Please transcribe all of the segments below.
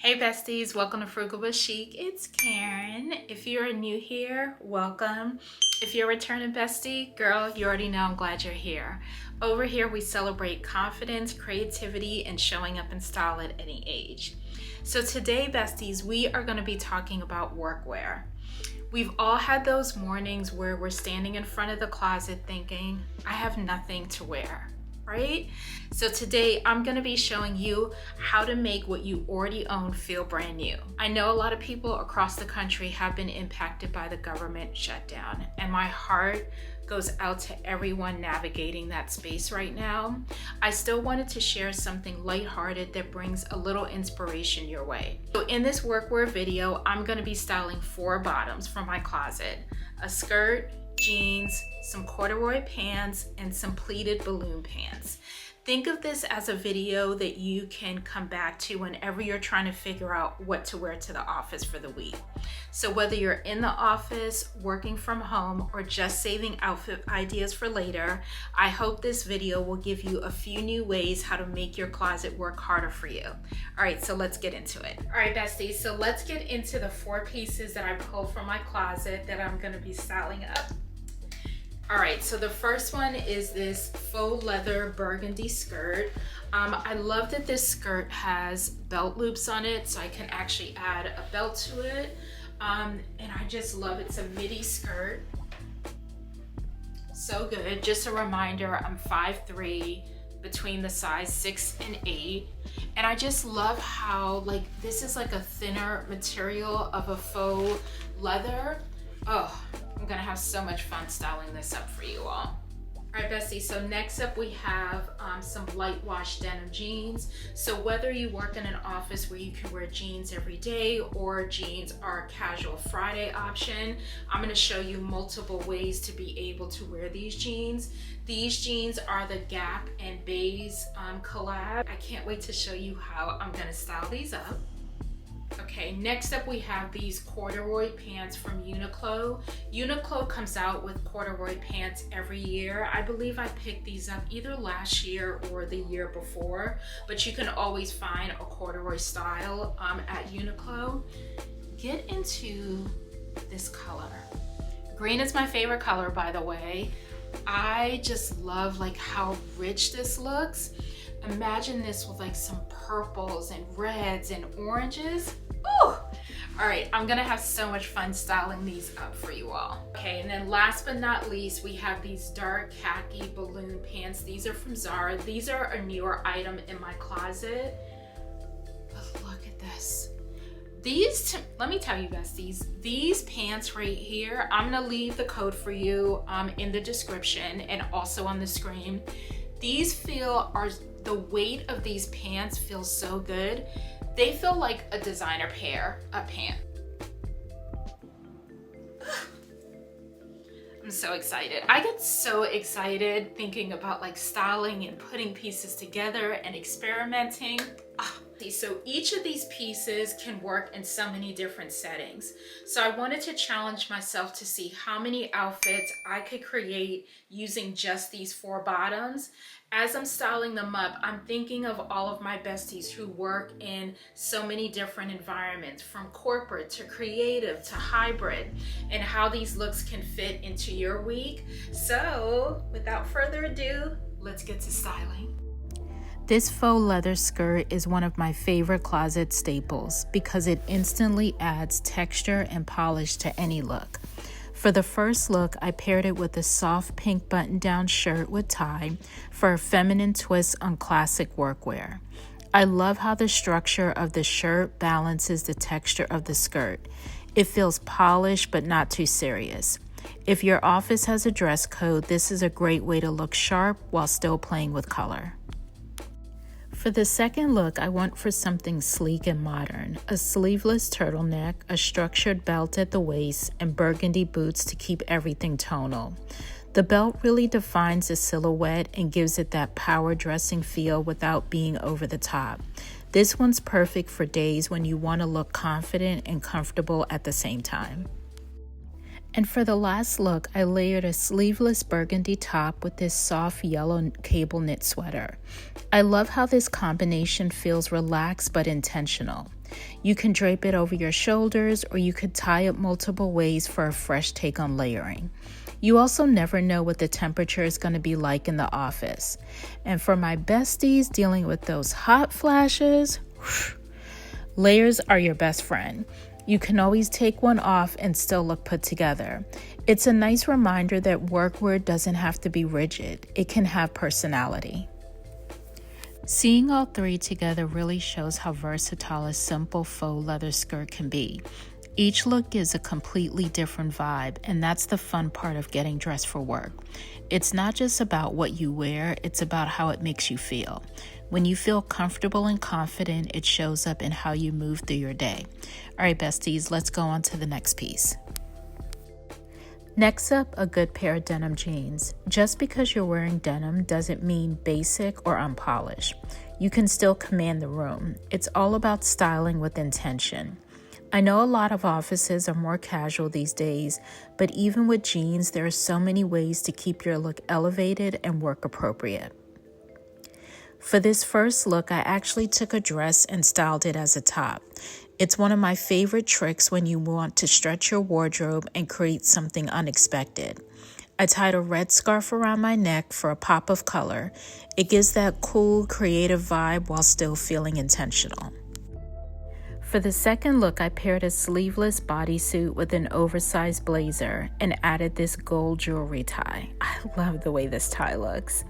Hey besties, welcome to Frugal But Chic. It's Karen. If you're new here, welcome. If you're a returning bestie, girl, you already know I'm glad you're here. Over here, we celebrate confidence, creativity, and showing up in style at any age. So today, besties, we are going to be talking about workwear. We've all had those mornings where we're standing in front of the closet thinking, I have nothing to wear. Right? So today I'm going to be showing you how to make what you already own feel brand new. I know a lot of people across the country have been impacted by the government shutdown, and my heart goes out to everyone navigating that space right now. I still wanted to share something lighthearted that brings a little inspiration your way. So in this workwear video, I'm going to be styling 4 bottoms from my closet: a skirt, jeans, some corduroy pants, and some pleated balloon pants. Think of this as a video that you can come back to whenever you're trying to figure out what to wear to the office for the week. So whether you're in the office, working from home, or just saving outfit ideas for later, I hope this video will give you a few new ways how to make your closet work harder for you. All right, so let's get into it. All right, besties, so let's get into the 4 pieces that I pulled from my closet that I'm gonna be styling up. All right, so the first one is this faux leather burgundy skirt. I love that this skirt has belt loops on it, so I can actually add a belt to it. And I just love it. It's a midi skirt. So good. Just a reminder, I'm 5'3", between the size 6 and 8. And I just love how this is like a thinner material of a faux leather. Oh, I'm gonna have so much fun styling this up for you all. All right, besties, so next up we have some light wash denim jeans. So whether you work in an office where you can wear jeans every day or jeans are a casual Friday option, I'm gonna show you multiple ways to be able to wear these jeans. These jeans are the Gap and Bays collab. I can't wait to show you how I'm gonna style these up. Okay, next up we have these corduroy pants from Uniqlo. Uniqlo comes out with corduroy pants every year. I believe I picked these up either last year or the year before, but you can always find a corduroy style at Uniqlo. Get into this color. Green is my favorite color, by the way. I just love how rich this looks. Imagine this with some purples and reds and oranges. Ooh! All right, I'm gonna have so much fun styling these up for you all. Okay, and then last but not least, we have these dark khaki balloon pants. These are from Zara. These are a newer item in my closet. But look at this. Let me tell you besties, these pants right here, I'm gonna leave the code for you in the description and also on the screen. The weight of these pants feels so good. They feel like a designer pair of pants. I'm so excited. I get so excited thinking about styling and putting pieces together and experimenting. So each of these pieces can work in so many different settings. So I wanted to challenge myself to see how many outfits I could create using just these 4 bottoms. As I'm styling them up, I'm thinking of all of my besties who work in so many different environments, from corporate to creative to hybrid, and how these looks can fit into your week. So without further ado, let's get to styling. This faux leather skirt is one of my favorite closet staples because it instantly adds texture and polish to any look. For the first look, I paired it with a soft pink button-down shirt with tie for a feminine twist on classic workwear. I love how the structure of the shirt balances the texture of the skirt. It feels polished but not too serious. If your office has a dress code, this is a great way to look sharp while still playing with color. For the second look, I went for something sleek and modern: a sleeveless turtleneck, a structured belt at the waist, and burgundy boots to keep everything tonal. The belt really defines the silhouette and gives it that power dressing feel without being over the top. This one's perfect for days when you want to look confident and comfortable at the same time. And for the last look, I layered a sleeveless burgundy top with this soft yellow cable knit sweater. I love how this combination feels relaxed but intentional. You can drape it over your shoulders, or you could tie it multiple ways for a fresh take on layering. You also never know what the temperature is going to be like in the office. And for my besties dealing with those hot flashes, layers are your best friend. You can always take one off and still look put together. It's a nice reminder that workwear doesn't have to be rigid. It can have personality. Seeing all three together really shows how versatile a simple faux leather skirt can be. Each look gives a completely different vibe, and that's the fun part of getting dressed for work. It's not just about what you wear, it's about how it makes you feel. When you feel comfortable and confident, it shows up in how you move through your day. All right, besties, let's go on to the next piece. Next up, a good pair of denim jeans. Just because you're wearing denim doesn't mean basic or unpolished. You can still command the room. It's all about styling with intention. I know a lot of offices are more casual these days, but even with jeans, there are so many ways to keep your look elevated and work appropriate. For this first look, I actually took a dress and styled it as a top. It's one of my favorite tricks when you want to stretch your wardrobe and create something unexpected. I tied a red scarf around my neck for a pop of color. It gives that cool, creative vibe while still feeling intentional. For the second look, I paired a sleeveless bodysuit with an oversized blazer and added this gold jewelry tie. I love the way this tie looks.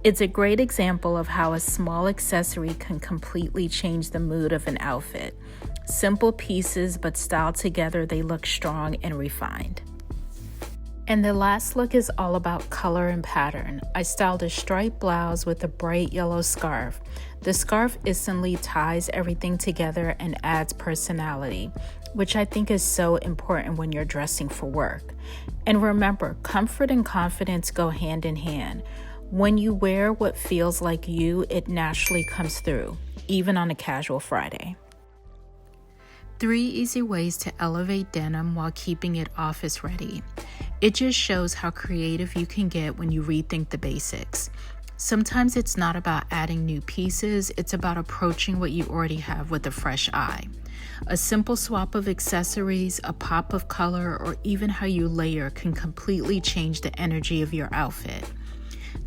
It's a great example of how a small accessory can completely change the mood of an outfit. Simple pieces, but styled together, they look strong and refined. And the last look is all about color and pattern. I styled a striped blouse with a bright yellow scarf. The scarf instantly ties everything together and adds personality, which I think is so important when you're dressing for work. And remember, comfort and confidence go hand in hand. When you wear what feels like you, it naturally comes through, even on a casual Friday. 3 easy ways to elevate denim while keeping it office ready. It just shows how creative you can get when you rethink the basics. Sometimes it's not about adding new pieces, it's about approaching what you already have with a fresh eye. A simple swap of accessories, a pop of color, or even how you layer can completely change the energy of your outfit.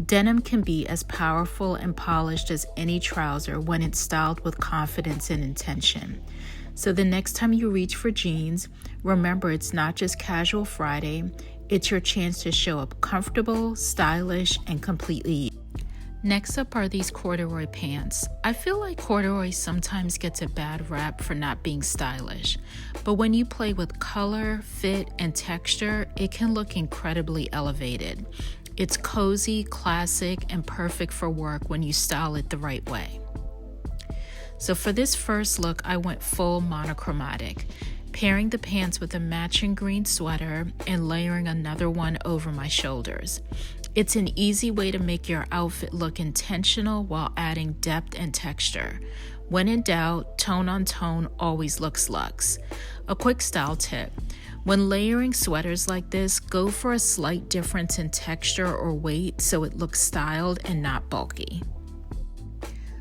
Denim can be as powerful and polished as any trouser when it's styled with confidence and intention. So the next time you reach for jeans, remember it's not just casual Friday, it's your chance to show up comfortable, stylish, and completely. Next up are these corduroy pants. I feel like corduroy sometimes gets a bad rap for not being stylish, but when you play with color, fit, and texture, it can look incredibly elevated. It's cozy, classic, and perfect for work when you style it the right way. So for this first look, I went full monochromatic, pairing the pants with a matching green sweater and layering another one over my shoulders. It's an easy way to make your outfit look intentional while adding depth and texture. When in doubt, tone on tone always looks luxe. A quick style tip. When layering sweaters like this, go for a slight difference in texture or weight so it looks styled and not bulky.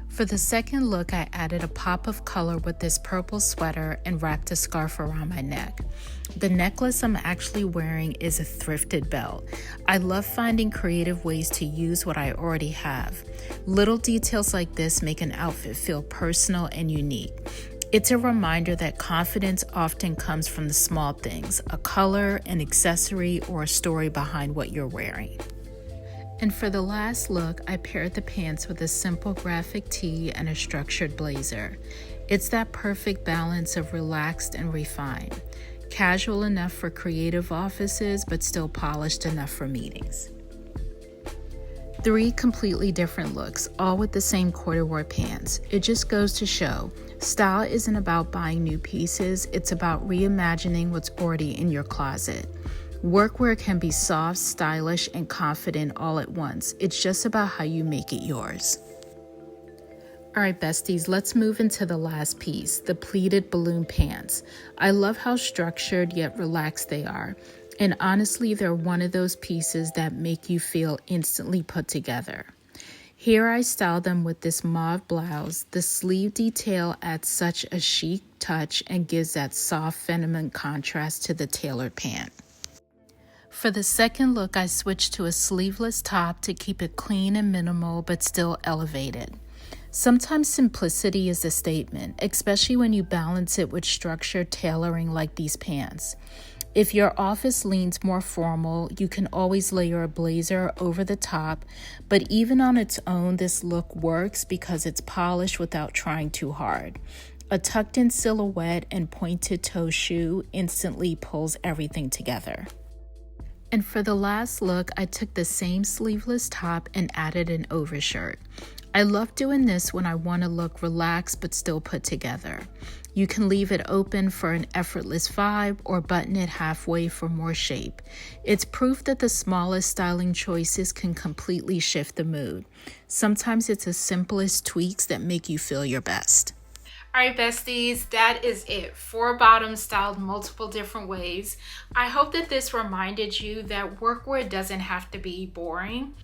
For the second look, I added a pop of color with this purple sweater and wrapped a scarf around my neck. The necklace I'm actually wearing is a thrifted belt. I love finding creative ways to use what I already have. Little details like this make an outfit feel personal and unique. It's a reminder that confidence often comes from the small things, a color, an accessory, or a story behind what you're wearing. And for the last look, I paired the pants with a simple graphic tee and a structured blazer. It's that perfect balance of relaxed and refined. Casual enough for creative offices, but still polished enough for meetings. 3 completely different looks, all with the same corduroy pants. It just goes to show, style isn't about buying new pieces, it's about reimagining what's already in your closet. Workwear can be soft, stylish, and confident all at once. It's just about how you make it yours. All right, besties, let's move into the last piece, the pleated balloon pants. I love how structured yet relaxed they are. And honestly, they're one of those pieces that make you feel instantly put together. Here I style them with this mauve blouse. The sleeve detail adds such a chic touch and gives that soft feminine contrast to the tailored pant. For the second look, I switched to a sleeveless top to keep it clean and minimal but still elevated. Sometimes simplicity is a statement, especially when you balance it with structured tailoring like these pants. If your office leans more formal, you can always layer a blazer over the top, but even on its own, this look works because it's polished without trying too hard. A tucked-in silhouette and pointed toe shoe instantly pulls everything together. And for the last look, I took the same sleeveless top and added an overshirt. I love doing this when I want to look relaxed but still put together. You can leave it open for an effortless vibe or button it halfway for more shape. It's proof that the smallest styling choices can completely shift the mood. Sometimes it's the simplest tweaks that make you feel your best. All right, besties, that is it. 4 bottoms styled multiple different ways. I hope that this reminded you that workwear doesn't have to be boring.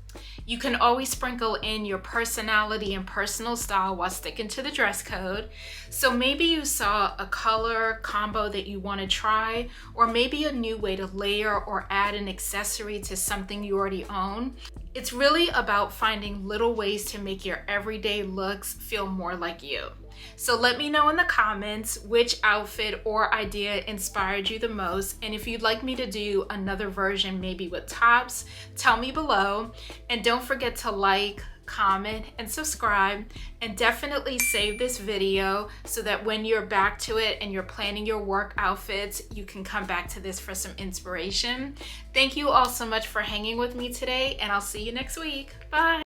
You can always sprinkle in your personality and personal style while sticking to the dress code. So maybe you saw a color combo that you want to try, or maybe a new way to layer or add an accessory to something you already own. It's really about finding little ways to make your everyday looks feel more like you. So let me know in the comments which outfit or idea inspired you the most, and if you'd like me to do another version maybe with tops, tell me below. And don't forget to like, comment, and subscribe, and definitely save this video so that when you're back to it and you're planning your work outfits, you can come back to this for some inspiration. Thank you all so much for hanging with me today, and I'll see you next week. Bye.